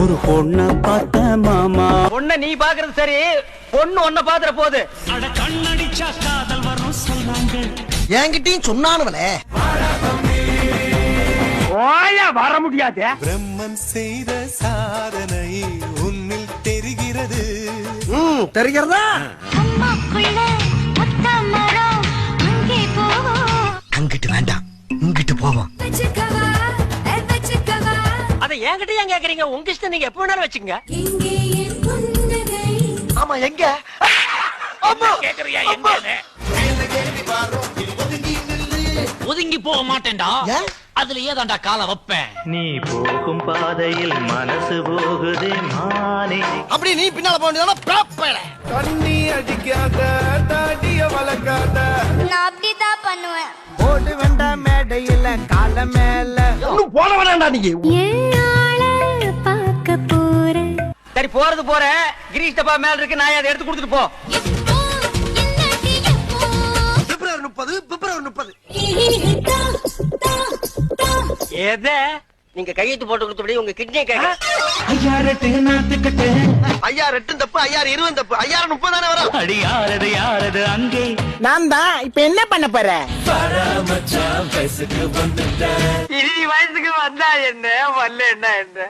ஒரு பொண்ண பார்த்த மாமா. பொண்ண நீ பாக்குறது சரி, பொண்ணு ஒன்ன பாத்துற போது. அட கண்ணடிச்சா காதல் வரும் சொன்னாங்க. என்கிட்டயும் சொன்னானுவலே. ஓயா வர முடியாது. பிரம்மன் செய்த சாதனை உன்னில் தெரிகிறது. தெரிகிறதா? அங்கிட்டு வேண்டாம், இங்கிட்டு போவோம். அத என்கிட்ட ஏன் கேக்குறீங்க? உங்க இஷ்டம், நீங்க எப்ப வேணாலும் வச்சுங்க. ஆமா, எங்க கேக்குறியா? எங்க ஒதுங்கி போக மாட்டேன்டா. அதுல ஏதாண்டா கால வைப்பேன். நீ போகும் பாதையில் மனசு போகுதே மானே. அப்படி நீ பின்னால போன தண்ணி அடிக்காத, தாடிய வளர்க்காத. நான் அப்படிதான் பண்ணுவேன். ஓடு வேண்டா மேடையில கால மேல ஒண்ணும் போட வேண்டாம்டா நீங்க. பார்க்க போறேன். சரி, போறது போற. கிரீஷ் டப்பா மேல இருக்கு, நான் அதை எடுத்து கொடுத்துட்டு போ. பிப்ரவரி 30, பிப்ரவரி 30. எத நீங்க கையெழுத்து போட்டு கொடுத்தபடி உங்க கிட்னியை கேட்க. ஐயா ரெட்டு நாத்துக்கட்டு. ஐயா 2 தப்பு, ஐயா 20 தப்பு, ஐயா 30 தானே வரும். அடி யாரது யாரது அங்கே. நான் தான். இப்ப என்ன பண்ண போற? மச்சான் வயசுக்கு வந்துட்ட. இனி வயசுக்கு வந்தா என்ன, வரல என்ன என்ன.